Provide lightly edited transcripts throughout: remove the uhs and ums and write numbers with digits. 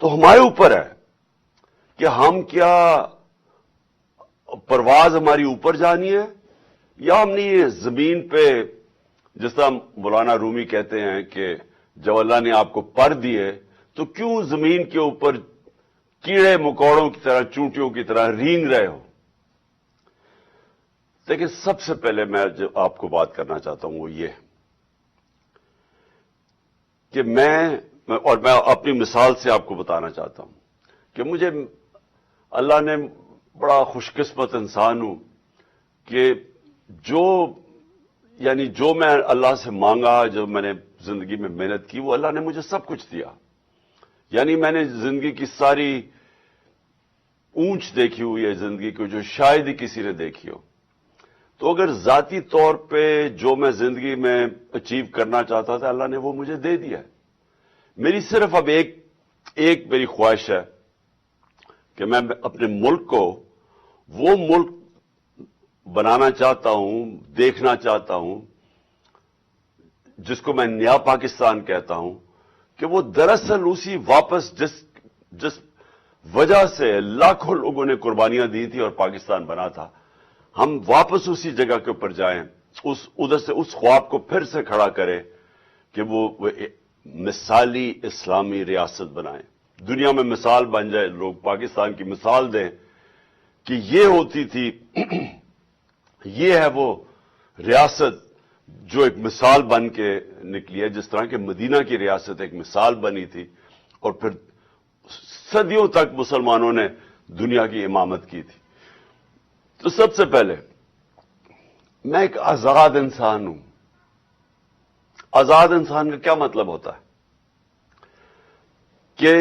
تو ہمارے اوپر ہے کہ ہم کیا پرواز ہماری اوپر جانی ہے یا ہم نے یہ زمین پہ، جس طرح مولانا رومی کہتے ہیں کہ جب اللہ نے آپ کو پر دیے تو کیوں زمین کے اوپر کیڑے مکوڑوں کی طرح، چونٹیوں کی طرح رینگ رہے ہو؟ لیکن سب سے پہلے میں جو آپ کو بات کرنا چاہتا ہوں وہ یہ کہ میں اپنی مثال سے آپ کو بتانا چاہتا ہوں کہ مجھے اللہ نے بڑا خوش قسمت انسان ہوں کہ جو میں اللہ سے مانگا، جو میں نے زندگی میں محنت کی، وہ اللہ نے مجھے سب کچھ دیا. یعنی میں نے زندگی کی ساری اونچ دیکھی ہوئی ہے زندگی کو، جو شاید ہی کسی نے دیکھی ہو. تو اگر ذاتی طور پہ جو میں زندگی میں اچیو کرنا چاہتا تھا اللہ نے وہ مجھے دے دیا ہے. میری صرف اب ایک میری خواہش ہے کہ میں اپنے ملک کو وہ ملک بنانا چاہتا ہوں، دیکھنا چاہتا ہوں، جس کو میں نیا پاکستان کہتا ہوں، کہ وہ دراصل اسی واپس جس وجہ سے لاکھوں لوگوں نے قربانیاں دی تھی اور پاکستان بنا تھا، ہم واپس اسی جگہ کے اوپر جائیں، ادھر سے اس خواب کو پھر سے کھڑا کریں کہ وہ مثالی اسلامی ریاست بنائیں، دنیا میں مثال بن جائے، لوگ پاکستان کی مثال دیں کہ یہ ہوتی تھی، یہ ہے وہ ریاست جو ایک مثال بن کے نکلی ہے، جس طرح کہ مدینہ کی ریاست ایک مثال بنی تھی اور پھر صدیوں تک مسلمانوں نے دنیا کی امامت کی تھی. تو سب سے پہلے میں ایک آزاد انسان ہوں. آزاد انسان کا کیا مطلب ہوتا ہے؟ کہ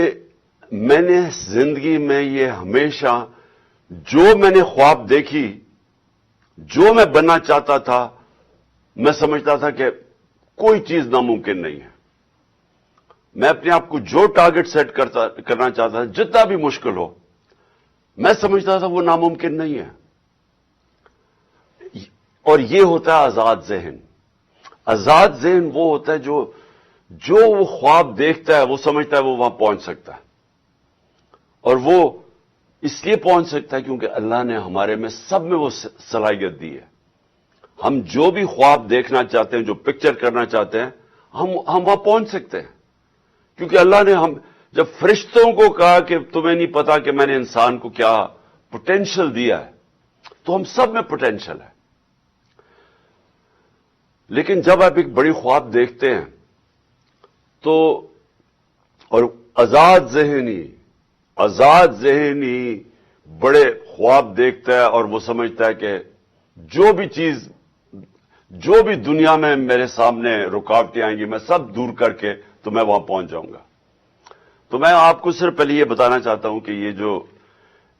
میں نے زندگی میں یہ ہمیشہ جو میں نے خواب دیکھی، جو میں بننا چاہتا تھا، میں سمجھتا تھا کہ کوئی چیز ناممکن نہیں ہے. میں اپنے آپ کو جو ٹارگٹ سیٹ کرنا چاہتا تھا، جتنا بھی مشکل ہو، میں سمجھتا تھا وہ ناممکن نہیں ہے. اور یہ ہوتا ہے آزاد ذہن. آزاد ذہن وہ ہوتا ہے جو وہ خواب دیکھتا ہے، وہ سمجھتا ہے وہ وہاں پہنچ سکتا ہے. اور وہ اس لیے پہنچ سکتا ہے کیونکہ اللہ نے ہمارے میں سب میں وہ صلاحیت دی ہے. ہم جو بھی خواب دیکھنا چاہتے ہیں، جو پکچر کرنا چاہتے ہیں، ہم وہاں پہنچ سکتے ہیں. کیونکہ اللہ نے جب فرشتوں کو کہا کہ تمہیں نہیں پتا کہ میں نے انسان کو کیا پوٹینشل دیا ہے، تو ہم سب میں پوٹینشل ہے. لیکن جب آپ ایک بڑی خواب دیکھتے ہیں تو، اور آزاد ذہنی بڑے خواب دیکھتا ہے اور وہ سمجھتا ہے کہ جو بھی دنیا میں میرے سامنے رکاوٹیں آئیں گی، میں سب دور کر کے تو میں وہاں پہنچ جاؤں گا. تو میں آپ کو صرف پہلے یہ بتانا چاہتا ہوں کہ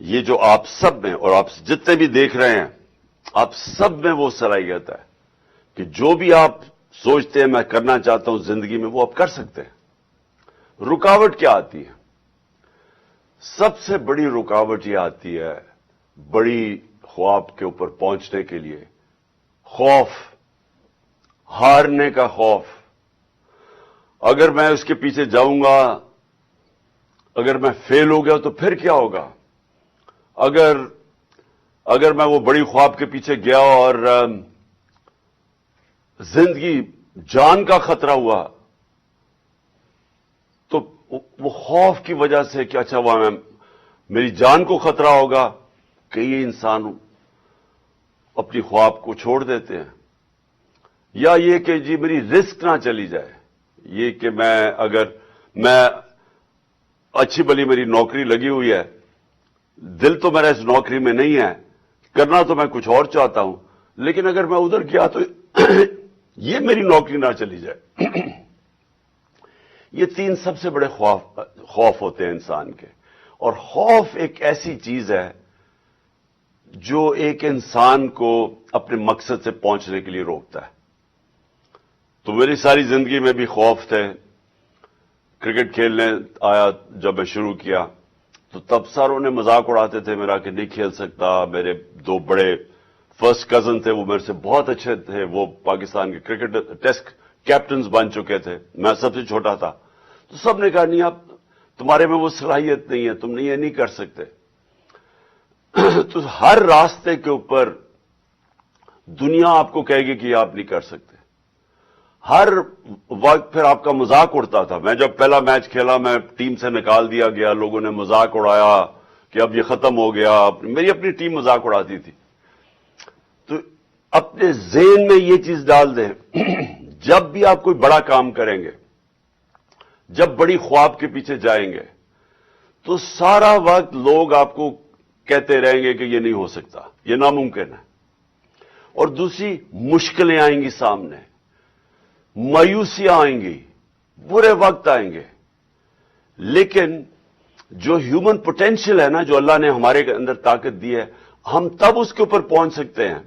یہ جو آپ سب میں، اور آپ جتنے بھی دیکھ رہے ہیں، آپ سب میں وہ صلاحیت ہے کہ جو بھی آپ سوچتے ہیں میں کرنا چاہتا ہوں زندگی میں، وہ آپ کر سکتے ہیں. رکاوٹ کیا آتی ہے؟ سب سے بڑی رکاوٹ یہ آتی ہے بڑی خواب کے اوپر پہنچنے کے لیے، خوف، ہارنے کا خوف. اگر میں اس کے پیچھے جاؤں گا، اگر میں فیل ہو گیا تو پھر کیا ہوگا؟ اگر میں وہ بڑی خواب کے پیچھے گیا اور زندگی، جان کا خطرہ ہوا، تو وہ خوف کی وجہ سے کہ اچھا وہ میری جان کو خطرہ ہوگا، کئی انسان اپنی خواب کو چھوڑ دیتے ہیں. یا یہ کہ جی میری رسک نہ چلی جائے، یہ کہ اگر میں اچھی بلی میری نوکری لگی ہوئی ہے، دل تو میرا اس نوکری میں نہیں ہے، کرنا تو میں کچھ اور چاہتا ہوں، لیکن اگر میں ادھر گیا تو یہ میری نوکری نہ چلی جائے. یہ تین سب سے بڑے خوف ہوتے ہیں انسان کے. اور خوف ایک ایسی چیز ہے جو ایک انسان کو اپنے مقصد سے پہنچنے کے لیے روکتا ہے. تو میری ساری زندگی میں بھی خوف تھے. کرکٹ کھیلنے آیا جب میں شروع کیا تو تب ساروں نے مذاق اڑاتے تھے میرا کہ نہیں کھیل سکتا. میرے دو بڑے فرسٹ کزن تھے، وہ میرے سے بہت اچھے تھے، وہ پاکستان کے کرکٹ ٹیسٹ کیپٹنز بن چکے تھے، میں سب سے چھوٹا تھا. تو سب نے کہا نہیں، اب تمہارے میں وہ صلاحیت نہیں ہے, تم یہ نہیں کر سکتے. تو ہر راستے کے اوپر دنیا آپ کو کہے گی کہ یہ آپ نہیں کر سکتے. ہر وقت پھر آپ کا مذاق اڑتا تھا. میں جب پہلا میچ کھیلا, میں ٹیم سے نکال دیا گیا, لوگوں نے مذاق اڑایا کہ اب یہ ختم ہو گیا. میری اپنی ٹیم مذاق اڑاتی تھی. تو اپنے ذہن میں یہ چیز ڈال دیں, جب بھی آپ کوئی بڑا کام کریں گے, جب بڑی خواب کے پیچھے جائیں گے, تو سارا وقت لوگ آپ کو کہتے رہیں گے کہ یہ نہیں ہو سکتا, یہ ناممکن ہے. اور دوسری مشکلیں آئیں گی سامنے, مایوسیاں آئیں گی, برے وقت آئیں گے. لیکن جو ہیومن پوٹینشیل ہے نا, جو اللہ نے ہمارے اندر طاقت دی ہے, ہم تب اس کے اوپر پہنچ سکتے ہیں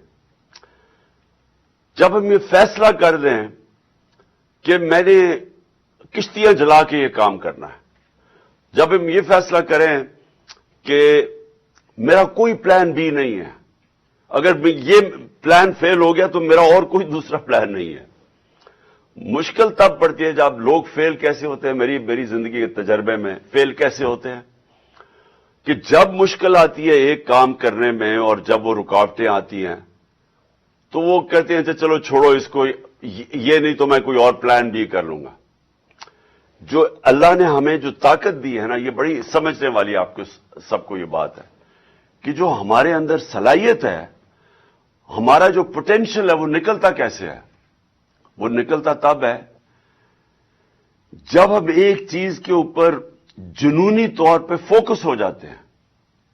جب ہم یہ فیصلہ کر دیں کہ میں نے کشتیاں جلا کے یہ کام کرنا ہے. جب ہم یہ فیصلہ کریں کہ میرا کوئی پلان بی نہیں ہے, اگر یہ پلان فیل ہو گیا تو میرا اور کوئی دوسرا پلان نہیں ہے. مشکل تب پڑتی ہے جب لوگ فیل کیسے ہوتے ہیں. میری زندگی کے تجربے میں فیل کیسے ہوتے ہیں کہ جب مشکل آتی ہے ایک کام کرنے میں, اور جب وہ رکاوٹیں آتی ہیں, تو وہ کہتے ہیں چلو چھوڑو اس کو, یہ نہیں تو میں کوئی اور پلان بھی کر لوں گا. جو اللہ نے ہمیں جو طاقت دی ہے نا, یہ بڑی سمجھنے والی آپ کو سب کو یہ بات ہے کہ جو ہمارے اندر صلاحیت ہے, ہمارا جو پوٹینشیل ہے, وہ نکلتا کیسے ہے؟ وہ نکلتا تب ہے جب ہم ایک چیز کے اوپر جنونی طور پہ فوکس ہو جاتے ہیں.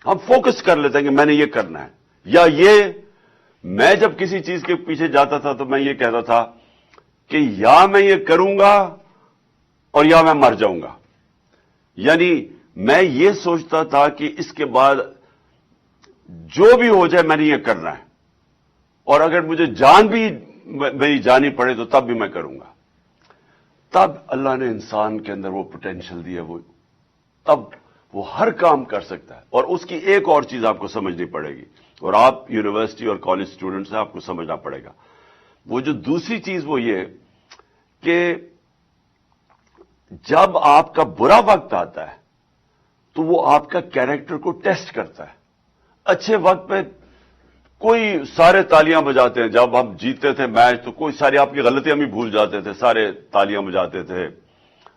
ہم فوکس کر لیتے ہیں کہ میں نے یہ کرنا ہے, یا یہ میں جب کسی چیز کے پیچھے جاتا تھا تو میں یہ کہتا تھا کہ یا میں یہ کروں گا اور یا میں مر جاؤں گا. یعنی میں یہ سوچتا تھا کہ اس کے بعد جو بھی ہو جائے میں نے یہ کرنا ہے, اور اگر مجھے جان بھی میری جانی پڑے تو تب بھی میں کروں گا. تب اللہ نے انسان کے اندر وہ پوٹینشیل دی ہے, وہ تب وہ ہر کام کر سکتا ہے. اور اس کی ایک اور چیز آپ کو سمجھنی پڑے گی, اور آپ یونیورسٹی اور کالج اسٹوڈنٹس سے آپ کو سمجھنا پڑے گا. وہ جو دوسری چیز وہ یہ کہ جب آپ کا برا وقت آتا ہے تو وہ آپ کا کیریکٹر کو ٹیسٹ کرتا ہے. اچھے وقت پہ کوئی سارے تالیاں بجاتے ہیں, جب ہم جیتے تھے میچ تو کوئی ساری آپ کی غلطیاں بھی بھول جاتے تھے, سارے تالیاں بجاتے تھے,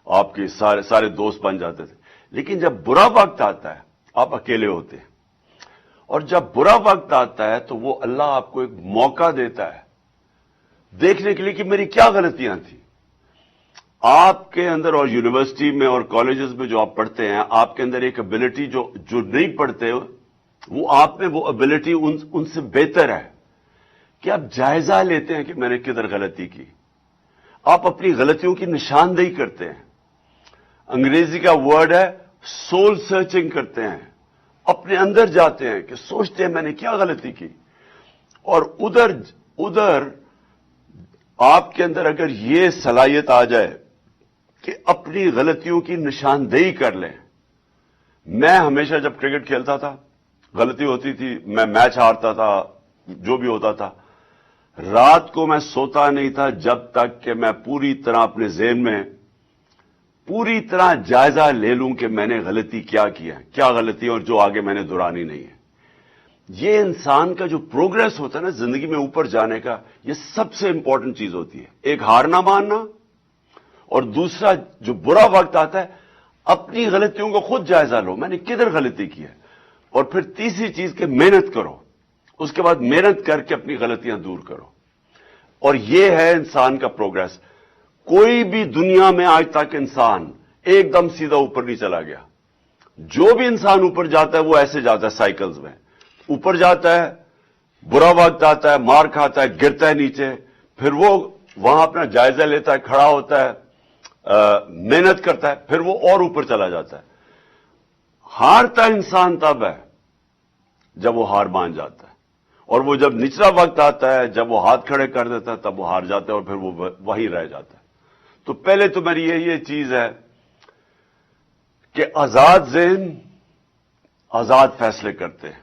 آپ کے سارے دوست بن جاتے تھے. لیکن جب برا وقت آتا ہے آپ اکیلے ہوتے ہیں, اور جب برا وقت آتا ہے تو وہ اللہ آپ کو ایک موقع دیتا ہے دیکھنے کے لیے کہ میری کیا غلطیاں تھیں. آپ کے اندر, اور یونیورسٹی میں اور کالجز میں جو آپ پڑھتے ہیں, آپ کے اندر ایک ایبلٹی جو نہیں پڑھتے, وہ آپ میں وہ ایبلٹی ان سے بہتر ہے کہ آپ جائزہ لیتے ہیں کہ میں نے کدھر غلطی کی. آپ اپنی غلطیوں کی نشاندہی کرتے ہیں. انگریزی کا ورڈ ہے سول سرچنگ کرتے ہیں, اپنے اندر جاتے ہیں کہ سوچتے ہیں میں نے کیا غلطی کی. اور ادھر آپ کے اندر اگر یہ صلاحیت آ جائے کہ اپنی غلطیوں کی نشاندہی کر لیں. میں ہمیشہ جب کرکٹ کھیلتا تھا غلطی ہوتی تھی, میں میچ ہارتا تھا, جو بھی ہوتا تھا, رات کو میں سوتا نہیں تھا جب تک کہ میں پوری طرح اپنے ذہن میں پوری طرح جائزہ لے لوں کہ میں نے غلطی کیا ہے, کیا غلطی اور جو آگے میں نے دہرانی نہیں ہے. یہ انسان کا جو پروگریس ہوتا ہے نا زندگی میں اوپر جانے کا, یہ سب سے امپورٹنٹ چیز ہوتی ہے. ایک ہار نہ ماننا, اور دوسرا جو برا وقت آتا ہے اپنی غلطیوں کو خود جائزہ لو, میں نے کدھر غلطی کی ہے. اور پھر تیسری چیز کہ محنت کرو, اس کے بعد محنت کر کے اپنی غلطیاں دور کرو. اور یہ ہے انسان کا پروگریس. کوئی بھی دنیا میں آج تک انسان ایک دم سیدھا اوپر نہیں چلا گیا. جو بھی انسان اوپر جاتا ہے وہ ایسے جاتا ہے سائیکلز میں. اوپر جاتا ہے, برا وقت آتا ہے, مار کھاتا ہے, گرتا ہے نیچے, پھر وہ وہاں اپنا جائزہ لیتا ہے, کھڑا ہوتا ہے, محنت کرتا ہے, پھر وہ اور اوپر چلا جاتا ہے. ہارتا انسان تب ہے جب وہ ہار مان جاتا ہے, اور وہ جب نچلا وقت آتا ہے, جب وہ ہاتھ کھڑے کر دیتا ہے, تب وہ ہار جاتا ہے اور پھر وہ وہیں رہ جاتا ہے. تو پہلے تو میری یہ چیز ہے کہ آزاد ذہن آزاد فیصلے کرتے ہیں.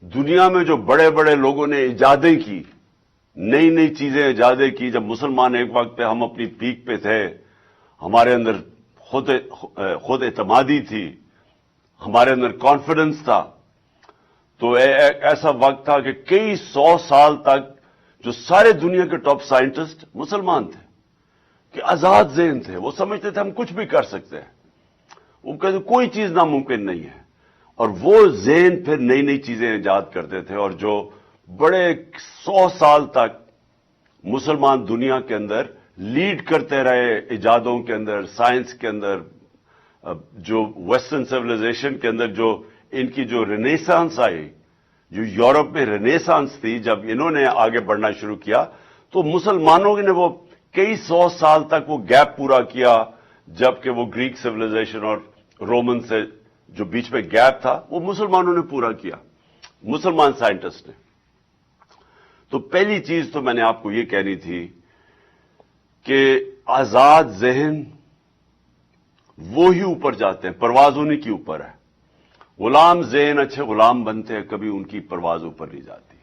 دنیا میں جو بڑے بڑے لوگوں نے ایجادیں کی, نئی نئی چیزیں ایجادیں کی, جب مسلمان ایک وقت پہ ہم اپنی پیک پہ تھے, ہمارے اندر خود اعتمادی تھی، ہمارے اندر کانفیڈنس تھا، تو ایک ایسا وقت تھا کہ کئی 100 سال تک جو سارے دنیا کے ٹاپ سائنٹسٹ مسلمان تھے، کہ آزاد ذہن تھے، وہ سمجھتے تھے ہم کچھ بھی کر سکتے ہیں، وہ کہتے کوئی چیز ناممکن نہیں ہے، اور وہ ذہن پھر نئی نئی چیزیں ایجاد کرتے تھے، اور جو بڑے 100 سال تک مسلمان دنیا کے اندر لیڈ کرتے رہے ایجادوں کے اندر، سائنس کے اندر، جو ویسٹرن سویلائزیشن کے اندر جو ان کی جو رینیسانس آئی، جو یورپ میں رینیسانس تھی، جب انہوں نے آگے بڑھنا شروع کیا تو مسلمانوں نے وہ کئی 100 سال تک وہ گیپ پورا کیا، جبکہ وہ گریک سویلائزیشن اور رومن سے جو بیچ میں گیپ تھا وہ مسلمانوں نے پورا کیا، مسلمان سائنٹسٹ نے۔ تو پہلی چیز تو میں نے آپ کو یہ کہنی تھی کہ آزاد ذہن وہی اوپر جاتے ہیں، پرواز انہی کی اوپر ہے۔ غلام ذہن اچھے غلام بنتے ہیں، کبھی ان کی پرواز اوپر نہیں جاتی۔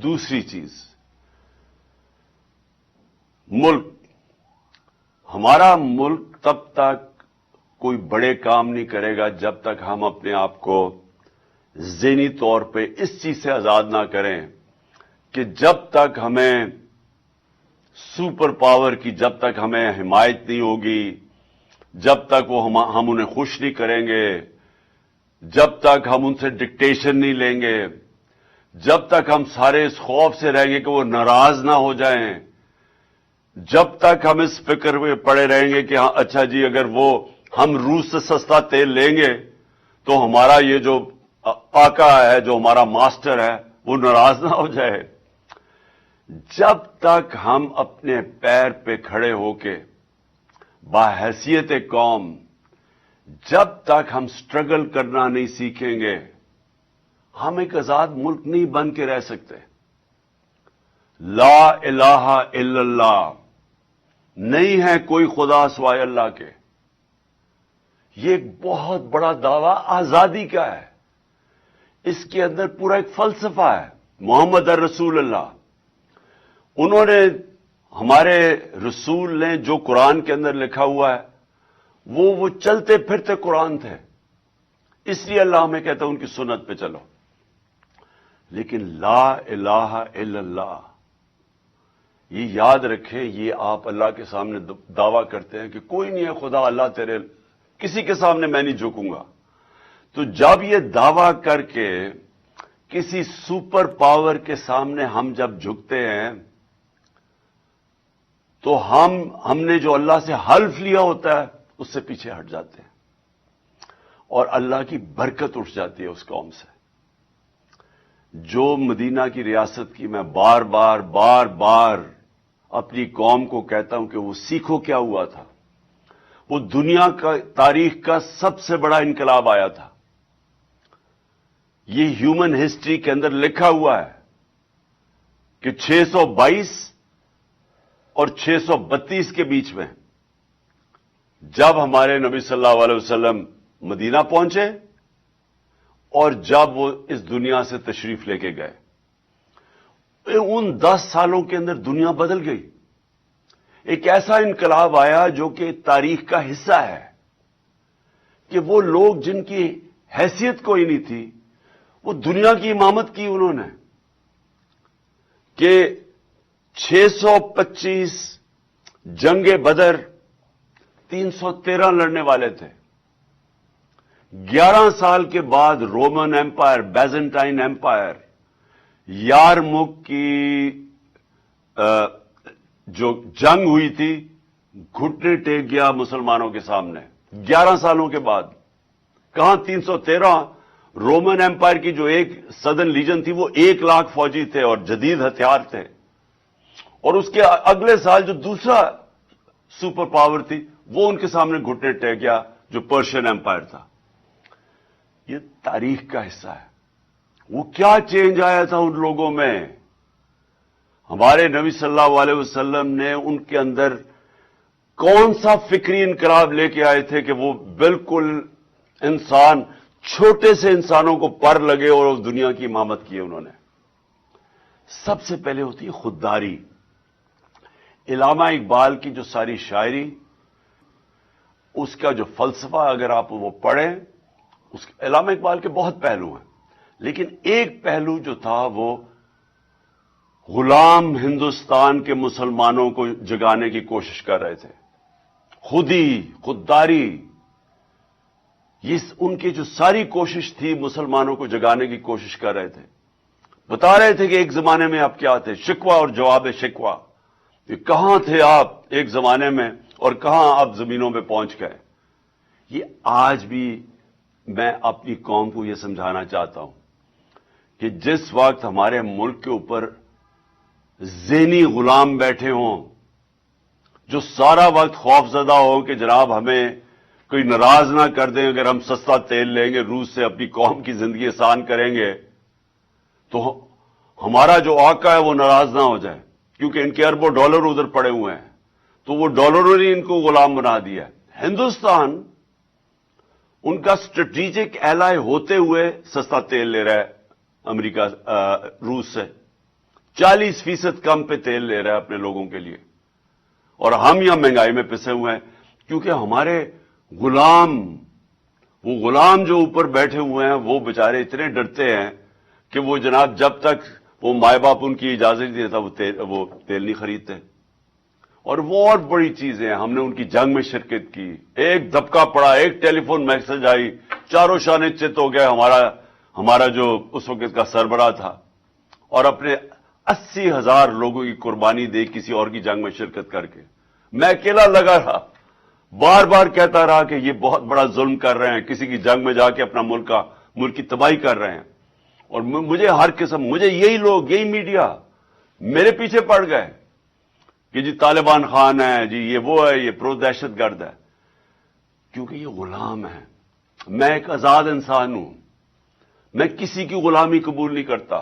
دوسری چیز، ملک، ہمارا ملک تب تک کوئی بڑے کام نہیں کرے گا جب تک ہم اپنے آپ کو ذہنی طور پہ اس چیز سے آزاد نہ کریں کہ جب تک ہمیں سپر پاور کی جب تک ہمیں حمایت نہیں ہوگی، جب تک وہ ہم انہیں خوش نہیں کریں گے، جب تک ہم ان سے ڈکٹیشن نہیں لیں گے، جب تک ہم سارے اس خوف سے رہیں گے کہ وہ ناراض نہ ہو جائیں، جب تک ہم اس فکر میں پڑے رہیں گے کہ ہاں اچھا جی اگر وہ ہم روس سے سستا تیل لیں گے تو ہمارا یہ جو آقا ہے، جو ہمارا ماسٹر ہے، وہ ناراض نہ ہو جائے، جب تک ہم اپنے پیر پہ کھڑے ہو کے باحیثیت قوم، جب تک ہم سٹرگل کرنا نہیں سیکھیں گے، ہم ایک آزاد ملک نہیں بن کے رہ سکتے۔ لا الہ الا اللہ، نہیں ہے کوئی خدا سوائے اللہ کے، یہ ایک بہت بڑا دعویٰ آزادی کا ہے، اس کے اندر پورا ایک فلسفہ ہے۔ محمد الرسول اللہ، انہوں نے، ہمارے رسول نے جو قرآن کے اندر لکھا ہوا ہے وہ چلتے پھرتے قرآن تھے، اس لیے اللہ ہمیں کہتا ہے ان کی سنت پہ چلو۔ لیکن لا الہ الا اللہ، یہ یاد رکھیں، یہ آپ اللہ کے سامنے دعویٰ کرتے ہیں کہ کوئی نہیں ہے خدا، اللہ تیرے، کسی کے سامنے میں نہیں جھکوں گا۔ تو جب یہ دعویٰ کر کے کسی سپر پاور کے سامنے ہم جب جھکتے ہیں تو ہم نے جو اللہ سے حلف لیا ہوتا ہے اس سے پیچھے ہٹ جاتے ہیں، اور اللہ کی برکت اٹھ جاتی ہے اس قوم سے۔ جو مدینہ کی ریاست کی میں بار بار اپنی قوم کو کہتا ہوں کہ وہ سیکھو کیا ہوا تھا، وہ دنیا کا تاریخ کا سب سے بڑا انقلاب آیا تھا۔ یہ ہیومن ہسٹری کے اندر لکھا ہوا ہے کہ 622 اور 632 کے بیچ میں جب ہمارے نبی صلی اللہ علیہ وسلم مدینہ پہنچے اور جب وہ اس دنیا سے تشریف لے کے گئے، ان 10 سالوں کے اندر دنیا بدل گئی۔ ایک ایسا انقلاب آیا جو کہ تاریخ کا حصہ ہے، کہ وہ لوگ جن کی حیثیت کوئی نہیں تھی وہ دنیا کی امامت کی انہوں نے، کہ 625 جنگ بدر 313 لڑنے والے تھے، 11 سال کے بعد رومن ایمپائر، بیزنٹائن ایمپائر، یارمک کی جو جنگ ہوئی تھی، گھٹنے ٹیک گیا مسلمانوں کے سامنے 11 سالوں کے بعد۔ کہاں 313، رومن ایمپائر کی جو ایک سدرن لیجن تھی وہ 1 لاکھ فوجی تھے اور جدید ہتھیار تھے، اور اس کے اگلے سال جو دوسرا سپر پاور تھی وہ ان کے سامنے گھٹنے ٹیک گیا، جو پرشین ایمپائر تھا۔ یہ تاریخ کا حصہ ہے۔ وہ کیا چینج آیا تھا ان لوگوں میں؟ ہمارے نبی صلی اللہ علیہ وسلم نے ان کے اندر کون سا فکری انقلاب لے کے آئے تھے کہ وہ بالکل انسان، چھوٹے سے انسانوں کو پر لگے اور اس دنیا کی امامت کی انہوں نے۔ سب سے پہلے ہوتی ہے خودداری۔ علامہ اقبال کی جو ساری شاعری، اس کا جو فلسفہ اگر آپ وہ پڑھیں، اس علامہ اقبال کے بہت پہلو ہیں، لیکن ایک پہلو جو تھا وہ غلام ہندوستان کے مسلمانوں کو جگانے کی کوشش کر رہے تھے، خودداری، یہ ان کی جو ساری کوشش تھی مسلمانوں کو جگانے کی کوشش کر رہے تھے، بتا رہے تھے کہ ایک زمانے میں آپ کیا تھے، شکوہ اور جواب شکوہ، کہ کہاں تھے آپ ایک زمانے میں اور کہاں آپ زمینوں پہ پہنچ گئے۔ یہ آج بھی میں اپنی قوم کو یہ سمجھانا چاہتا ہوں کہ جس وقت ہمارے ملک کے اوپر ذہنی غلام بیٹھے ہوں، جو سارا وقت خوف زدہ ہوں کہ جناب ہمیں کوئی ناراض نہ کر دیں اگر ہم سستا تیل لیں گے روس سے، اپنی قوم کی زندگی آسان کریں گے، تو ہمارا جو آقا ہے وہ ناراض نہ ہو جائے، کیونکہ ان کے اربوں ڈالر ادھر پڑے ہوئے ہیں، تو وہ ڈالروں نے ان کو غلام بنا دیا ہے۔ ہندوستان ان کا اسٹریٹجک ایلائی ہوتے ہوئے سستا تیل لے رہا ہے امریکہ روس سے، 40% کم پہ تیل لے رہا ہے اپنے لوگوں کے لیے، اور ہم یہاں مہنگائی میں پسے ہوئے ہیں کیونکہ ہمارے وہ غلام جو اوپر بیٹھے ہوئے ہیں وہ بیچارے اتنے ڈرتے ہیں کہ وہ جناب جب تک وہ مائے باپ ان کی اجازت نہیں دیتا وہ تیل نہیں خریدتے۔ اور وہ اور بڑی چیزیں، ہم نے ان کی جنگ میں شرکت کی، ایک دھبکا پڑا، ایک ٹیلی فون میسج آئی، چاروں شانے چت ہو گئے ہمارا جو اس وقت کا سربراہ تھا، اور اپنے 80,000 لوگوں کی قربانی دے کسی اور کی جنگ میں شرکت کر کے۔ میں اکیلا لگا رہا، بار بار کہتا رہا کہ یہ بہت بڑا ظلم کر رہے ہیں، کسی کی جنگ میں جا کے اپنا ملک کی تباہی کر رہے ہیں، اور مجھے ہر قسم، مجھے یہی لوگ، یہی میڈیا میرے پیچھے پڑ گئے کہ جی طالبان خان ہے، جی یہ وہ ہے، یہ پرو دہشت گرد ہے، کیونکہ یہ غلام ہے۔ میں ایک آزاد انسان ہوں، میں کسی کی غلامی قبول نہیں کرتا،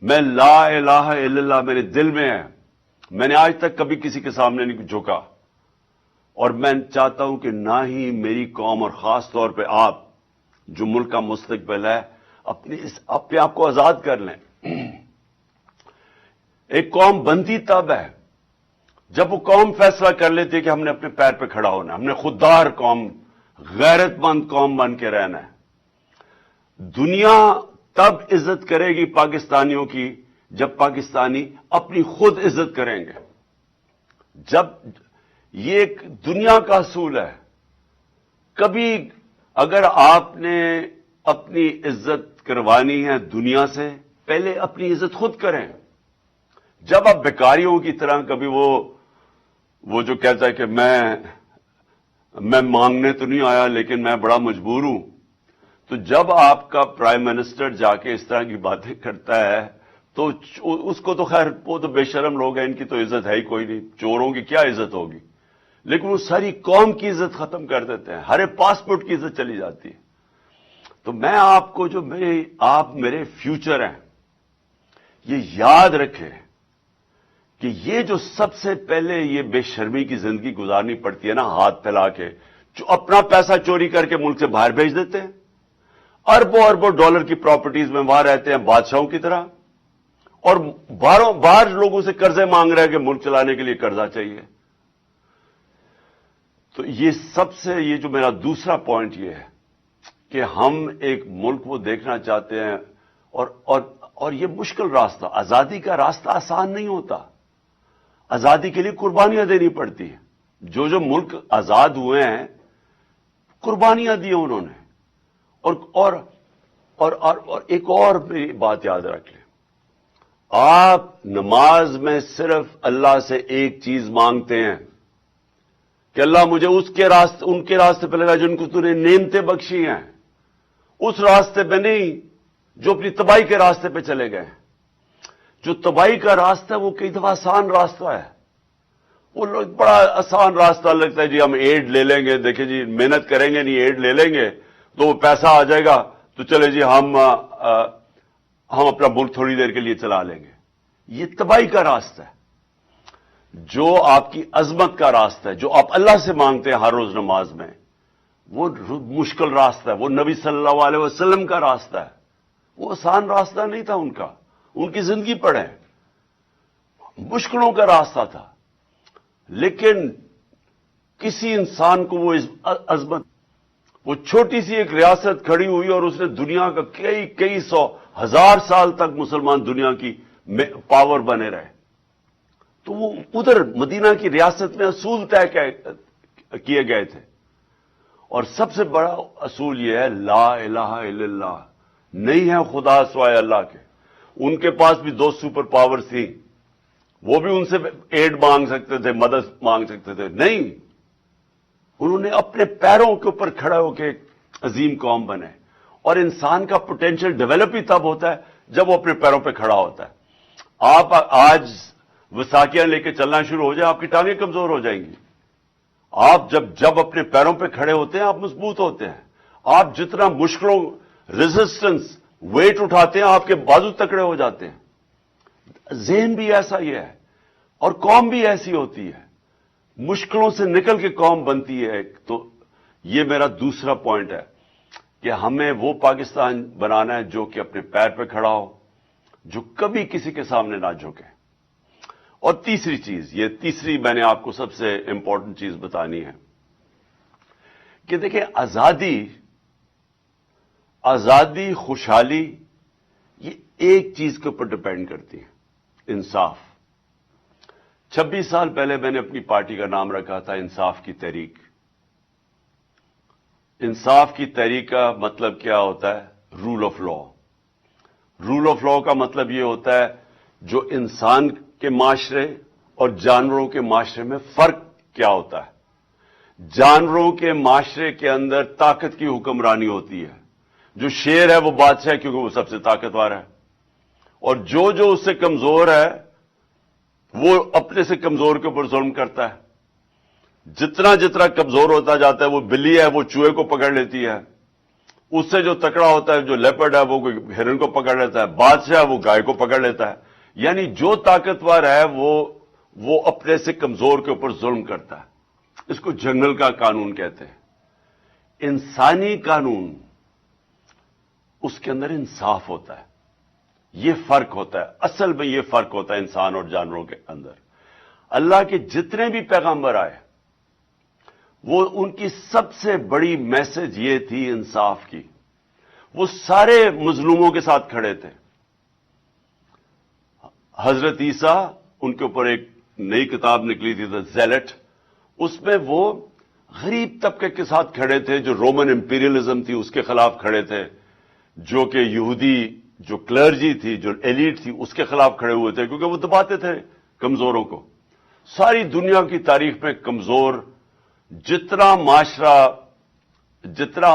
میں لا الہ الا اللہ میرے دل میں ہے، میں نے آج تک کبھی کسی کے سامنے نہیں جھکا، اور میں چاہتا ہوں کہ نہ ہی میری قوم، اور خاص طور پہ آپ جو ملک کا مستقبل ہے، اپنے آپ کو آزاد کر لیں۔ ایک قوم بنتی تب ہے جب وہ قوم فیصلہ کر لیتی ہے کہ ہم نے اپنے پیر پہ کھڑا ہونا ہے، ہم نے خوددار قوم، غیرت مند قوم بن کے رہنا ہے۔ دنیا تب عزت کرے گی پاکستانیوں کی جب پاکستانی اپنی خود عزت کریں گے۔ جب یہ ایک دنیا کا اصول ہے، کبھی اگر آپ نے اپنی عزت کروانی ہے دنیا سے، پہلے اپنی عزت خود کریں۔ جب آپ بیکاریوں کی طرح کبھی وہ جو کہتا ہے کہ میں مانگنے تو نہیں آیا لیکن میں بڑا مجبور ہوں، تو جب آپ کا پرائم منسٹر جا کے اس طرح کی باتیں کرتا ہے تو اس کو تو خیر، وہ تو بے شرم لوگ ہیں، ان کی تو عزت ہے ہی کوئی نہیں، چوروں کی کیا عزت ہوگی، لیکن وہ ساری قوم کی عزت ختم کر دیتے ہیں، ہر پاسپورٹ کی عزت چلی جاتی ہے۔ تو میں آپ کو جو آپ میرے فیوچر ہیں، یہ یاد رکھیں کہ یہ جو سب سے پہلے یہ بے شرمی کی زندگی گزارنی پڑتی ہے نا، ہاتھ پھیلا کے، جو اپنا پیسہ چوری کر کے ملک سے باہر بھیج دیتے ہیں، اربوں ڈالر کی پراپرٹیز میں وہاں رہتے ہیں بادشاہوں کی طرح، اور باہر لوگوں سے قرضے مانگ رہے ہیں کہ ملک چلانے کے لیے قرضہ چاہیے۔ تو یہ جو میرا دوسرا پوائنٹ یہ ہے کہ ہم ایک ملک وہ دیکھنا چاہتے ہیں، اور یہ مشکل راستہ، آزادی کا راستہ آسان نہیں ہوتا، آزادی کے لیے قربانیاں دینی پڑتی ہیں۔ جو ملک آزاد ہوئے ہیں، قربانیاں دی انہوں نے، اور ایک اور میری بات یاد رکھ لیں، آپ نماز میں صرف اللہ سے ایک چیز مانگتے ہیں کہ اللہ مجھے ان کے راستے پہ لگا جن کو تو نے نعمتیں بخشی ہیں، اس راستے پہ نہیں جو اپنی تباہی کے راستے پہ چلے گئے۔ جو تباہی کا راستہ ہے وہ کئی دفعہ آسان راستہ ہے، وہ لوگ بڑا آسان راستہ لگتا ہے، جی ہم ایڈ لے لیں گے، دیکھیں جی محنت کریں گے نہیں، ایڈ لے لیں گے تو وہ پیسہ آ جائے گا، تو چلے جی ہم اپنا ملک تھوڑی دیر کے لیے چلا لیں گے۔ یہ تباہی کا راستہ ہے۔ جو آپ کی عظمت کا راستہ ہے، جو آپ اللہ سے مانگتے ہیں ہر روز نماز میں، وہ مشکل راستہ ہے، وہ نبی صلی اللہ علیہ وسلم کا راستہ ہے، وہ آسان راستہ نہیں تھا ان کا، ان کی زندگی پڑھیں، مشکلوں کا راستہ تھا، لیکن کسی انسان کو وہ عظمت، وہ چھوٹی سی ایک ریاست کھڑی ہوئی اور اس نے دنیا کا کئی سو ہزار سال تک مسلمان دنیا کی پاور بنے رہے. تو وہ ادھر مدینہ کی ریاست میں اصول طے کیے گئے تھے، اور سب سے بڑا اصول یہ ہے لا الہ الا اللہ، نہیں ہے خدا سوائے اللہ کے. ان کے پاس بھی 2 سپر پاور تھیں، وہ بھی ان سے ایڈ مانگ سکتے تھے، مدد مانگ سکتے تھے. نہیں، انہوں نے اپنے پیروں کے اوپر کھڑا ہو کے ایک عظیم قوم بنے. اور انسان کا پوٹینشیل ڈیولپ ہی تب ہوتا ہے جب وہ اپنے پیروں پہ کھڑا ہوتا ہے. آپ آج وساکیاں لے کے چلنا شروع ہو جائے، آپ کی ٹانگیں کمزور ہو جائیں گی. آپ جب اپنے پیروں پہ کھڑے ہوتے ہیں آپ مضبوط ہوتے ہیں. آپ جتنا مشکلوں ریزسٹنس ویٹ اٹھاتے ہیں آپ کے بازو تکڑے ہو جاتے ہیں. ذہن بھی ایسا ہی ہے اور قوم بھی ایسی ہوتی ہے، مشکلوں سے نکل کے قوم بنتی ہے. تو یہ میرا دوسرا پوائنٹ ہے کہ ہمیں وہ پاکستان بنانا ہے جو کہ اپنے پیر پہ کھڑا ہو، جو کبھی کسی کے سامنے نہ جھکے. اور تیسری چیز، یہ تیسری میں نے آپ کو سب سے امپورٹنٹ چیز بتانی ہے کہ دیکھیں، آزادی خوشحالی یہ ایک چیز کے اوپر ڈپینڈ کرتی ہے، انصاف. 26 سال پہلے میں نے اپنی پارٹی کا نام رکھا تھا انصاف کی تحریک. انصاف کی تحریک کا مطلب کیا ہوتا ہے؟ Rule of law. Rule of law کا مطلب یہ ہوتا ہے جو انسان کے معاشرے اور جانوروں کے معاشرے میں فرق کیا ہوتا ہے. جانوروں کے معاشرے کے اندر طاقت کی حکمرانی ہوتی ہے. جو شیر ہے وہ بادشاہ ہے کیونکہ وہ سب سے طاقتور ہے، اور جو اس سے کمزور ہے وہ اپنے سے کمزور کے اوپر ظلم کرتا ہے. جتنا کمزور ہوتا جاتا ہے، وہ بلی ہے وہ چوہے کو پکڑ لیتی ہے، اس سے جو تکڑا ہوتا ہے جو لیپرڈ ہے وہ ہرن کو پکڑ لیتا ہے، بادشاہ وہ گائے کو پکڑ لیتا ہے. یعنی جو طاقتور ہے وہ اپنے سے کمزور کے اوپر ظلم کرتا ہے. اس کو جنگل کا قانون کہتے ہیں. انسانی قانون، اس کے اندر انصاف ہوتا ہے. یہ فرق ہوتا ہے، اصل میں یہ فرق ہوتا ہے انسان اور جانوروں کے اندر. اللہ کے جتنے بھی پیغمبر آئے وہ ان کی سب سے بڑی میسج یہ تھی انصاف کی. وہ سارے مظلوموں کے ساتھ کھڑے تھے. حضرت عیسیٰ، ان کے اوپر ایک نئی کتاب نکلی تھی دا زیلٹ، اس میں وہ غریب طبقے کے ساتھ کھڑے تھے، جو رومن امپیریلزم تھی اس کے خلاف کھڑے تھے، جو کہ یہودی جو کلرجی تھی، جو ایلیٹ تھی، اس کے خلاف کھڑے ہوئے تھے کیونکہ وہ دباتے تھے کمزوروں کو. ساری دنیا کی تاریخ میں کمزور، جتنا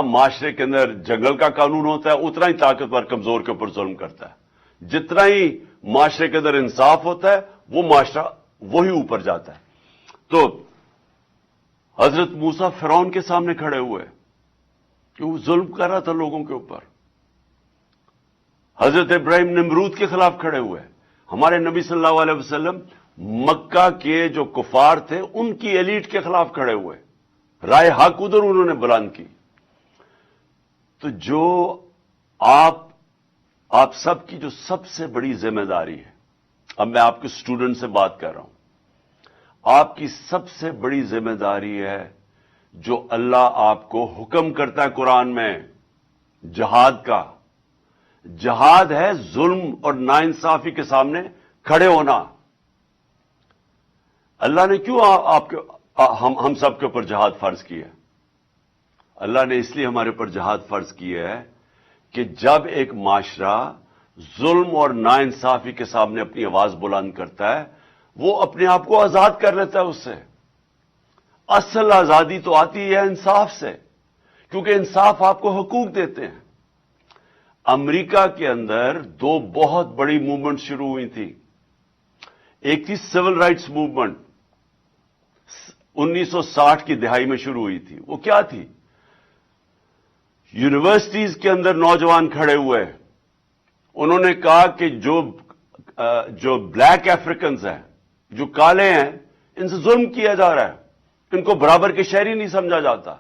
معاشرے کے اندر جنگل کا قانون ہوتا ہے اتنا ہی طاقتور کمزور کے اوپر ظلم کرتا ہے. جتنا ہی معاشرے کے اندر انصاف ہوتا ہے وہ معاشرہ وہی اوپر جاتا ہے. تو حضرت موسیٰ فرعون کے سامنے کھڑے ہوئے کہ وہ ظلم کر رہا تھا لوگوں کے اوپر. حضرت ابراہیم نمرود کے خلاف کھڑے ہوئے. ہمارے نبی صلی اللہ علیہ وسلم مکہ کے جو کفار تھے ان کی ایلیٹ کے خلاف کھڑے ہوئے، رائے حق ادھر انہوں نے بلند کی. تو جو آپ سب کی جو سب سے بڑی ذمہ داری ہے، اب میں آپ کے اسٹوڈنٹ سے بات کر رہا ہوں، آپ کی سب سے بڑی ذمہ داری ہے جو اللہ آپ کو حکم کرتا ہے قرآن میں، جہاد کا. جہاد ہے ظلم اور ناانصافی کے سامنے کھڑے ہونا. اللہ نے کیوں ہم سب کے اوپر جہاد فرض کیا؟ اللہ نے اس لیے ہمارے اوپر جہاد فرض کیا ہے کہ جب ایک معاشرہ ظلم اور ناانصافی کے سامنے اپنی آواز بلند کرتا ہے وہ اپنے آپ کو آزاد کر لیتا ہے اس سے. اصل آزادی تو آتی ہے انصاف سے، کیونکہ انصاف آپ کو حقوق دیتے ہیں. امریکہ کے اندر 2 بہت بڑی موومنٹ شروع ہوئی تھی. ایک تھی سول رائٹس موومنٹ، 1960 کی دہائی میں شروع ہوئی تھی. وہ کیا تھی؟ یونیورسٹیز کے اندر نوجوان کھڑے ہوئے، انہوں نے کہا کہ جو بلیک افریقنز ہیں، جو کالے ہیں، ان سے ظلم کیا جا رہا ہے، ان کو برابر کے شہری نہیں سمجھا جاتا.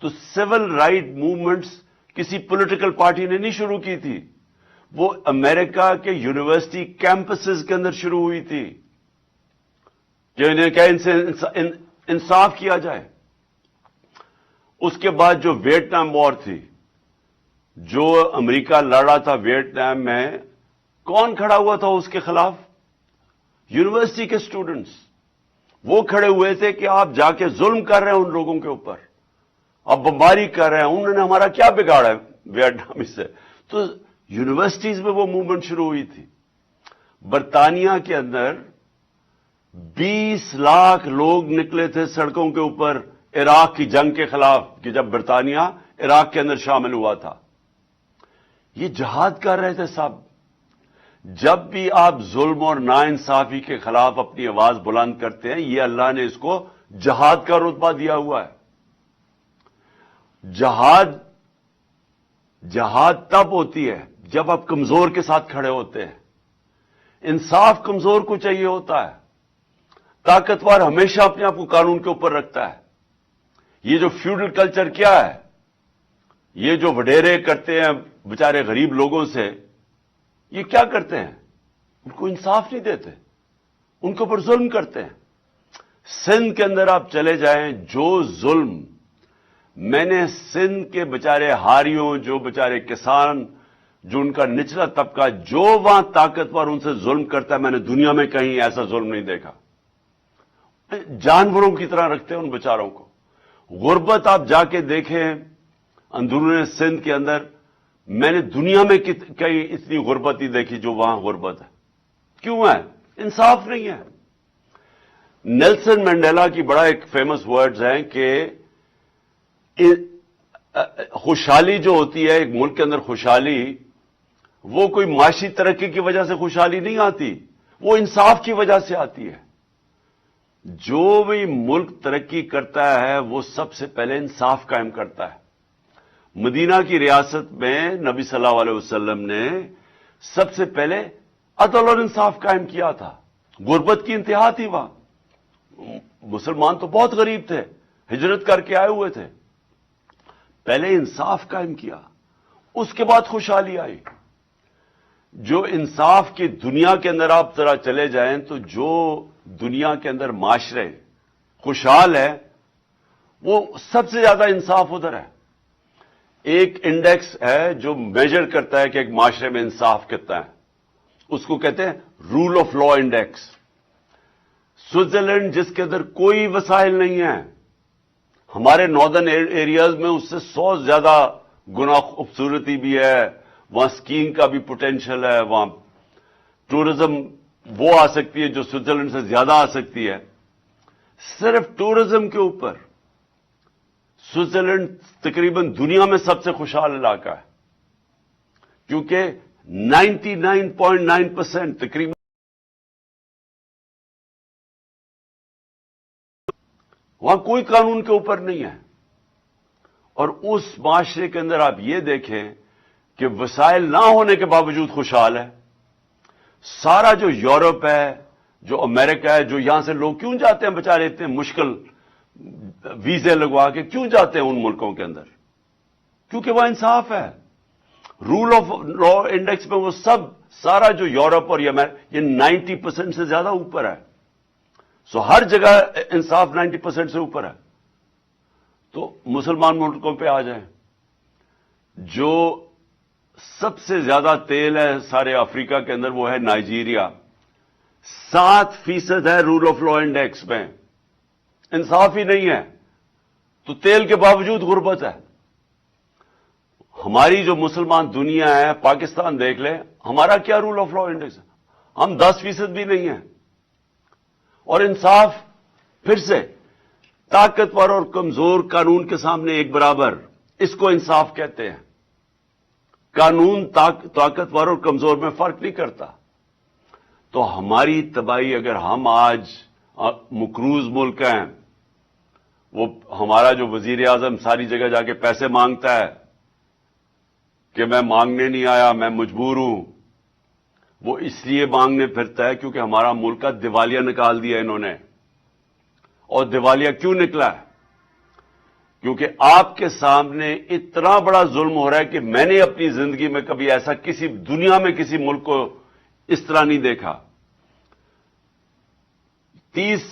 تو سول رائٹ موومنٹس کسی پولیٹیکل پارٹی نے نہیں شروع کی تھی، وہ امریکہ کے یونیورسٹی کیمپسز کے اندر شروع ہوئی تھی. جو انہیں کہا انصاف کیا جائے. اس کے بعد جو ویٹنام وار تھی, جو امریکہ لڑا تھا ویٹنام میں, کون کھڑا ہوا تھا اس کے خلاف؟ یونیورسٹی کے اسٹوڈنٹس. وہ کھڑے ہوئے تھے کہ آپ جا کے ظلم کر رہے ہیں ان لوگوں کے اوپر, آپ بمباری کر رہے ہیں, انہوں نے ہمارا کیا بگاڑا ہے ویٹنام سے. تو یونیورسٹیز میں وہ موومنٹ شروع ہوئی تھی. برطانیہ کے اندر 20 لاکھ لوگ نکلے تھے سڑکوں کے اوپر عراق کی جنگ کے خلاف, کہ جب برطانیہ عراق کے اندر شامل ہوا تھا. یہ جہاد کر رہے تھے صاحب. جب بھی آپ ظلم اور ناانصافی کے خلاف اپنی آواز بلند کرتے ہیں, یہ اللہ نے اس کو جہاد کا رتبہ دیا ہوا ہے. جہاد تب ہوتی ہے جب آپ کمزور کے ساتھ کھڑے ہوتے ہیں. انصاف کمزور کو چاہیے ہوتا ہے. طاقتور ہمیشہ اپنے آپ کو قانون کے اوپر رکھتا ہے. یہ جو فیوڈل کلچر کیا ہے, یہ جو وڈیرے کرتے ہیں بیچارے غریب لوگوں سے, یہ کیا کرتے ہیں؟ ان کو انصاف نہیں دیتے, ان کے اوپر ظلم کرتے ہیں. سندھ کے اندر آپ چلے جائیں, جو ظلم میں نے سندھ کے بیچارے ہاریوں, جو بیچارے کسان, جو ان کا نچلا طبقہ, جو وہاں طاقتور ان سے ظلم کرتا ہے, میں نے دنیا میں کہیں ایسا ظلم نہیں دیکھا. جانوروں کی طرح رکھتے ہیں ان بیچاروں کو. غربت آپ جا کے دیکھیں اندرون سندھ کے اندر, میں نے دنیا میں کئی اتنی غربت ہی دیکھی جو وہاں غربت ہے. کیوں ہے؟ انصاف نہیں ہے. نیلسن منڈیلا کی بڑا ایک فیمس ورڈز ہیں کہ خوشحالی جو ہوتی ہے ایک ملک کے اندر, خوشحالی وہ کوئی معاشی ترقی کی وجہ سے خوشحالی نہیں آتی, وہ انصاف کی وجہ سے آتی ہے. جو بھی ملک ترقی کرتا ہے وہ سب سے پہلے انصاف قائم کرتا ہے. مدینہ کی ریاست میں نبی صلی اللہ علیہ وسلم نے سب سے پہلے عدل اور انصاف قائم کیا تھا. غربت کی انتہا تھی وہاں, مسلمان تو بہت غریب تھے, ہجرت کر کے آئے ہوئے تھے. پہلے انصاف قائم کیا, اس کے بعد خوشحالی آئی. جو انصاف کی دنیا کے اندر آپ ذرا چلے جائیں تو جو دنیا کے اندر معاشرے خوشحال ہے وہ سب سے زیادہ انصاف ادھر ہے. ایک انڈیکس ہے جو میجر کرتا ہے کہ ایک معاشرے میں انصاف کتنا ہے, اس کو کہتے ہیں rule of law index. Switzerland جس کے اندر کوئی وسائل نہیں ہیں, ہمارے ناردرن ایریاز میں اس سے 100 زیادہ گنا خوبصورتی بھی ہے, وہاں اسکیئنگ کا بھی پوٹینشل ہے, وہاں ٹورزم وہ آ سکتی ہے جو سوئٹزرلینڈ سے زیادہ آ سکتی ہے. صرف ٹورزم کے اوپر سوئٹزرلینڈ تقریباً دنیا میں سب سے خوشحال علاقہ ہے, کیونکہ 99.9% تقریباً وہاں کوئی قانون کے اوپر نہیں ہے. اور اس معاشرے کے اندر آپ یہ دیکھیں کہ وسائل نہ ہونے کے باوجود خوشحال ہے. سارا جو یورپ ہے, جو امریکہ ہے, جو یہاں سے لوگ کیوں جاتے ہیں بیچارے اتنے مشکل ویزے لگوا کے کیوں جاتے ہیں ان ملکوں کے اندر؟ کیونکہ وہ انصاف ہے. رول آف لا انڈیکس میں وہ سارا جو یورپ اور یہ 90% سے زیادہ اوپر ہے. سو ہر جگہ انصاف 90% سے اوپر ہے. تو مسلمان ملکوں پہ آ جائیں, جو سب سے زیادہ تیل ہے سارے افریقہ کے اندر وہ ہے نائجیریا. 7% ہے رول آف لا انڈیکس میں, انصاف ہی نہیں ہے. تو تیل کے باوجود غربت ہے. ہماری جو مسلمان دنیا ہے, پاکستان دیکھ لیں, ہمارا کیا رول آف لا انڈیکس ہے؟ ہم 10% بھی نہیں ہیں. اور انصاف پھر سے طاقتور اور کمزور قانون کے سامنے ایک برابر, اس کو انصاف کہتے ہیں. قانون طاقتور اور کمزور میں فرق نہیں کرتا. تو ہماری تباہی, اگر ہم آج مقروض ملک ہیں, وہ ہمارا جو وزیر اعظم ساری جگہ جا کے پیسے مانگتا ہے کہ میں مانگنے نہیں آیا, میں مجبور ہوں, وہ اس لیے مانگنے پھرتا ہے کیونکہ ہمارا ملک کا دیوالیہ نکال دیا انہوں نے. اور دیوالیہ کیوں نکلا ہے؟ کیونکہ آپ کے سامنے اتنا بڑا ظلم ہو رہا ہے کہ میں نے اپنی زندگی میں کبھی ایسا کسی دنیا میں کسی ملک کو اس طرح نہیں دیکھا. 30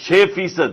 6%,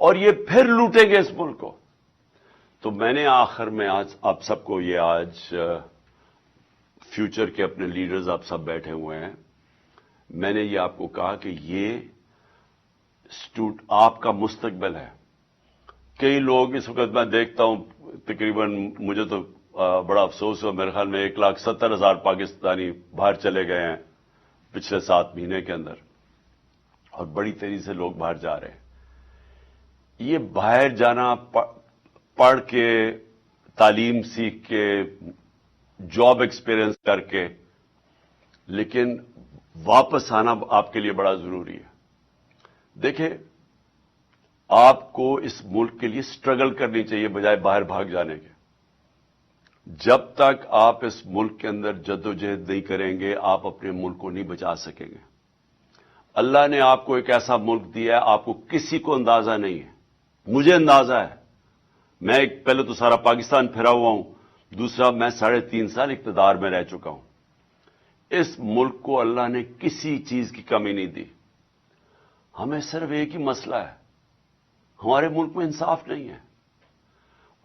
اور یہ پھر لوٹیں گے اس ملک کو. تو میں نے آخر میں آج آپ سب کو یہ آج فیوچر کے اپنے لیڈرز آپ سب بیٹھے ہوئے ہیں, میں نے یہ آپ کو کہا کہ یہ آپ کا مستقبل ہے. کئی لوگ اس وقت میں دیکھتا ہوں تقریباً مجھے تو بڑا افسوس ہوا, میرے خیال میں 1,70,000 پاکستانی باہر چلے گئے ہیں پچھلے 7 مہینے کے اندر, اور بڑی تیزی سے لوگ باہر جا رہے ہیں. یہ باہر جانا پڑھ کے, تعلیم سیکھ کے, جاب ایکسپیرئنس کر کے, لیکن واپس آنا آپ کے لیے بڑا ضروری ہے. دیکھیں, آپ کو اس ملک کے لیے سٹرگل کرنی چاہیے بجائے باہر بھاگ جانے کے. جب تک آپ اس ملک کے اندر جدوجہد نہیں کریں گے, آپ اپنے ملک کو نہیں بچا سکیں گے. اللہ نے آپ کو ایک ایسا ملک دیا ہے, آپ کو کسی کو اندازہ نہیں ہے. مجھے اندازہ ہے, میں پہلے تو سارا پاکستان پھرا ہوا ہوں, دوسرا میں 3.5 سال اقتدار میں رہ چکا ہوں. اس ملک کو اللہ نے کسی چیز کی کمی نہیں دی. ہمیں صرف ایک ہی مسئلہ ہے, ہمارے ملک میں انصاف نہیں ہے.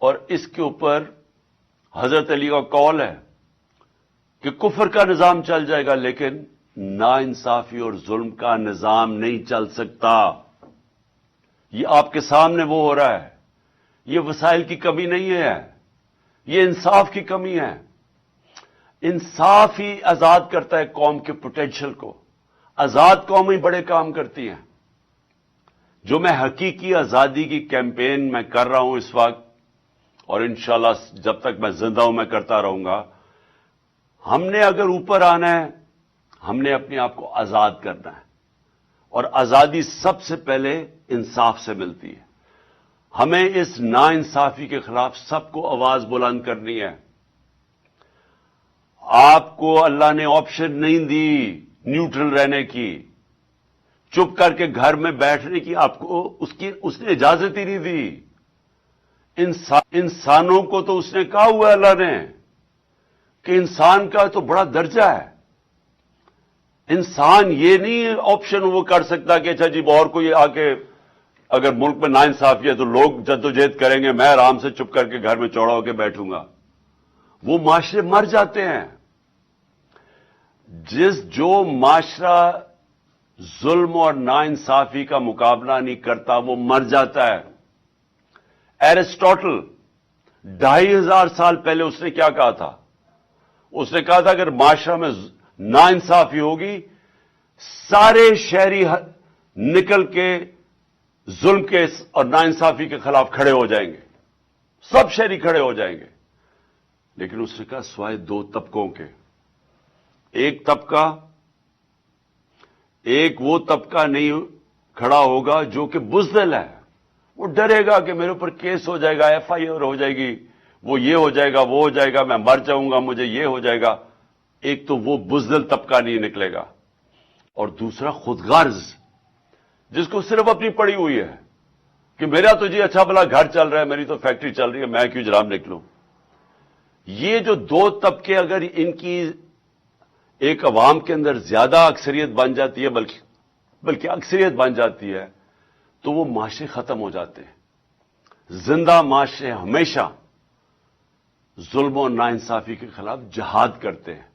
اور اس کے اوپر حضرت علی کا قول ہے کہ کفر کا نظام چل جائے گا, لیکن ناانصافی اور ظلم کا نظام نہیں چل سکتا. یہ آپ کے سامنے وہ ہو رہا ہے. یہ وسائل کی کمی نہیں ہے, یہ انصاف کی کمی ہے. انصاف ہی آزاد کرتا ہے قوم کے پوٹینشل کو. آزاد قوم ہی بڑے کام کرتی ہیں. جو میں حقیقی آزادی کی کیمپین میں کر رہا ہوں اس وقت, اور انشاءاللہ جب تک میں زندہ ہوں میں کرتا رہوں گا. ہم نے اگر اوپر آنا ہے, ہم نے اپنے آپ کو آزاد کرنا ہے, اور آزادی سب سے پہلے انصاف سے ملتی ہے. ہمیں اس ناانصافی کے خلاف سب کو آواز بلند کرنی ہے. آپ کو اللہ نے آپشن نہیں دی نیوٹرل رہنے کی, چپ کر کے گھر میں بیٹھنے کی. آپ کو اس نے اجازت ہی نہیں دی. انسانوں کو تو اس نے کہا ہوا ہے اللہ نے کہ انسان کا تو بڑا درجہ ہے. انسان یہ نہیں آپشن وہ کر سکتا کہ اچھا جی اور کوئی آ کے اگر ملک میں ناانصافی ہے تو لوگ جدوجہد کریں گے, میں آرام سے چپ کر کے گھر میں چوڑا ہو کے بیٹھوں گا. وہ معاشرے مر جاتے ہیں. جو معاشرہ ظلم اور ناانصافی کا مقابلہ نہیں کرتا وہ مر جاتا ہے. ایرسٹوٹل 2500 سال پہلے اس نے کیا کہا تھا؟ اس نے کہا تھا اگر معاشرہ میں ناانصافی ہوگی, سارے شہری نکل کے ظلم کے اور ناانصافی کے خلاف کھڑے ہو جائیں گے. سب شہری کھڑے ہو جائیں گے. لیکن اس نے کہا سوائے 2 طبقوں کے. ایک وہ طبقہ نہیں کھڑا ہوگا جو کہ بزدل ہے. وہ ڈرے گا کہ میرے اوپر کیس ہو جائے گا, FIR ہو جائے گی, وہ یہ ہو جائے گا, وہ ہو جائے گا, میں مر جاؤں گا, مجھے یہ ہو جائے گا. ایک تو وہ بزدل طبقہ نہیں نکلے گا, اور دوسرا خود غرض, جس کو صرف اپنی پڑی ہوئی ہے کہ میرا تو جی اچھا بھلا گھر چل رہا ہے, میری تو فیکٹری چل رہی ہے, میں کیوں جرام نکلوں. یہ جو 2 طبقے اگر ان کی ایک عوام کے اندر زیادہ اکثریت بن جاتی ہے, بلکہ اکثریت بن جاتی ہے, تو وہ معاشرے ختم ہو جاتے ہیں. زندہ معاشرے ہمیشہ ظلم و ناانصافی کے خلاف جہاد کرتے ہیں.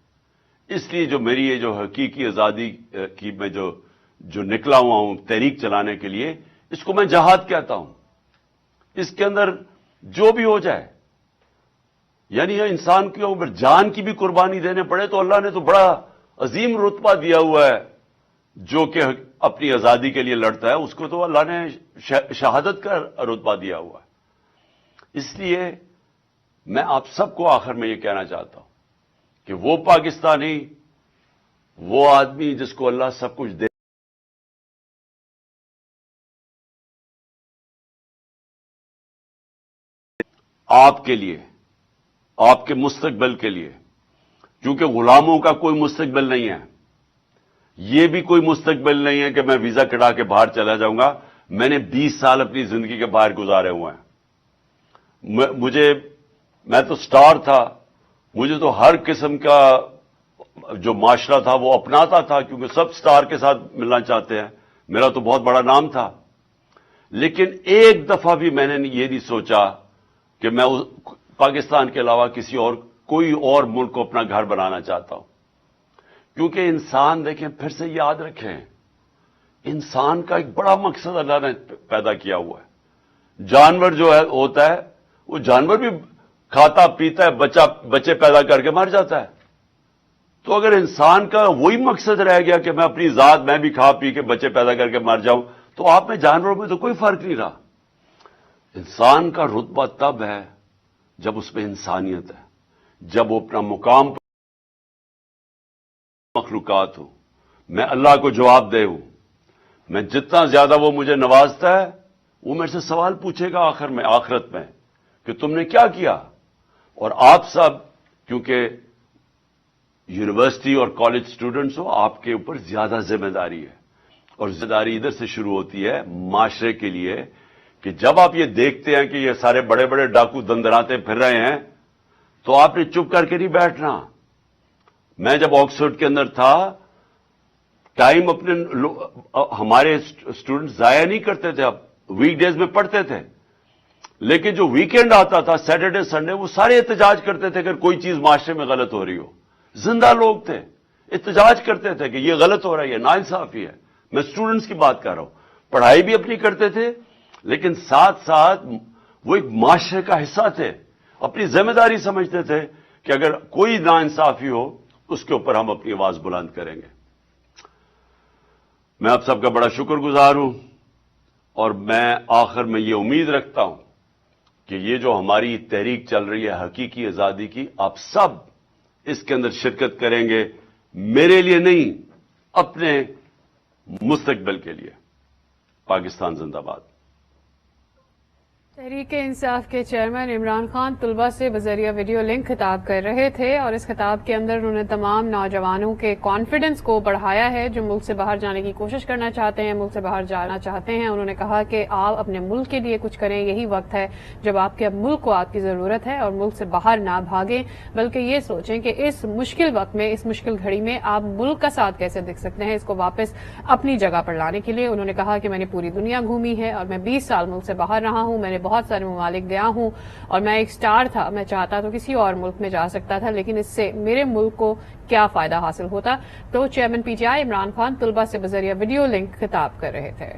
اس لیے جو میری یہ جو حقیقی آزادی کی میں جو نکلا ہوا ہوں تحریک چلانے کے لیے, اس کو میں جہاد کہتا ہوں. اس کے اندر جو بھی ہو جائے, یعنی انسان کے اوپر جان کی بھی قربانی دینے پڑے تو اللہ نے تو بڑا عظیم رتبہ دیا ہوا ہے. جو کہ اپنی آزادی کے لیے لڑتا ہے اس کو تو اللہ نے شہادت کا رتبہ دیا ہوا ہے. اس لیے میں آپ سب کو آخر میں یہ کہنا چاہتا ہوں کہ وہ پاکستانی, وہ آدمی جس کو اللہ سب کچھ دے, آپ کے لیے, آپ کے مستقبل کے لیے, کیونکہ غلاموں کا کوئی مستقبل نہیں ہے. یہ بھی کوئی مستقبل نہیں ہے کہ میں ویزا کٹا کے باہر چلا جاؤں گا. میں نے 20 سال اپنی زندگی کے باہر گزارے ہوئے ہیں. میں تو سٹار تھا, مجھے تو ہر قسم کا جو معاشرہ تھا وہ اپناتا تھا, کیونکہ سب سٹار کے ساتھ ملنا چاہتے ہیں. میرا تو بہت بڑا نام تھا. لیکن ایک دفعہ بھی میں نے یہ نہیں سوچا کہ میں پاکستان کے علاوہ کوئی اور ملک کو اپنا گھر بنانا چاہتا ہوں. کیونکہ انسان دیکھیں، پھر سے یاد رکھیں، انسان کا ایک بڑا مقصد اللہ نے پیدا کیا ہوا ہے. جانور جو ہوتا ہے وہ جانور بھی کھاتا پیتا ہے، بچے پیدا کر کے مر جاتا ہے. تو اگر انسان کا وہی مقصد رہ گیا کہ میں اپنی ذات میں بھی کھا پی کے بچے پیدا کر کے مر جاؤں، تو آپ میں جانوروں میں تو کوئی فرق نہیں رہا. انسان کا رتبہ تب ہے جب اس میں انسانیت ہے، جب وہ اپنا مقام پر مخلوقات ہوں. میں اللہ کو جواب دہ ہوں. میں جتنا زیادہ وہ مجھے نوازتا ہے، وہ میرے سے سوال پوچھے گا آخرت میں کہ تم نے کیا کیا. اور آپ سب کیونکہ یونیورسٹی اور کالج سٹوڈنٹس ہو، آپ کے اوپر زیادہ ذمہ داری ہے. اور ذمہ داری ادھر سے شروع ہوتی ہے معاشرے کے لیے کہ جب آپ یہ دیکھتے ہیں کہ یہ سارے بڑے بڑے ڈاکو دندراتے پھر رہے ہیں، تو آپ نے چپ کر کے نہیں بیٹھنا. میں جب آکسفورڈ کے اندر تھا، ٹائم ہمارے اسٹوڈنٹ ضائع نہیں کرتے تھے. اب ویک ڈیز میں پڑھتے تھے، لیکن جو ویکینڈ آتا تھا، سیٹرڈے سنڈے، وہ سارے احتجاج کرتے تھے اگر کوئی چیز معاشرے میں غلط ہو رہی ہو. زندہ لوگ تھے، احتجاج کرتے تھے کہ یہ غلط ہو رہا ہے، یہ ناانصافی ہے. میں اسٹوڈنٹس کی بات کر رہا ہوں. پڑھائی بھی اپنی کرتے تھے، لیکن ساتھ ساتھ وہ ایک معاشرے کا حصہ تھے. اپنی ذمہ داری سمجھتے تھے کہ اگر کوئی ناانصافی ہو اس کے اوپر ہم اپنی آواز بلند کریں گے. میں آپ سب کا بڑا شکر گزار ہوں، اور میں آخر میں یہ امید رکھتا ہوں کہ یہ جو ہماری تحریک چل رہی ہے حقیقی آزادی کی، آپ سب اس کے اندر شرکت کریں گے، میرے لیے نہیں، اپنے مستقبل کے لیے. پاکستان زندہ باد. تحریک انصاف کے چیئرمین عمران خان طلبہ سے بذریعہ ویڈیو لنک خطاب کر رہے تھے، اور اس خطاب کے اندر انہوں نے تمام نوجوانوں کے کانفیڈنس کو بڑھایا ہے جو ملک سے باہر جانے کی کوشش کرنا چاہتے ہیں، ملک سے باہر جانا چاہتے ہیں. انہوں نے کہا کہ آپ اپنے ملک کے لیے کچھ کریں، یہی وقت ہے جب آپ کے ملک کو آپ کی ضرورت ہے، اور ملک سے باہر نہ بھاگیں بلکہ یہ سوچیں کہ اس مشکل وقت میں، اس مشکل گھڑی میں آپ ملک کا ساتھ کیسے دکھ سکتے ہیں، اس کو واپس اپنی جگہ پر لانے کے لیے. انہوں نے کہا کہ میں نے پوری دنیا گھومی ہے اور میں 20 سال ملک سے باہر رہا ہوں، میں نے بہت سارے ممالک گیا ہوں، اور میں ایک سٹار تھا. میں چاہتا تو کسی اور ملک میں جا سکتا تھا، لیکن اس سے میرے ملک کو کیا فائدہ حاصل ہوتا. تو chairman P T I Imran Khan طلبہ سے بذریعہ ویڈیو لنک خطاب کر رہے تھے.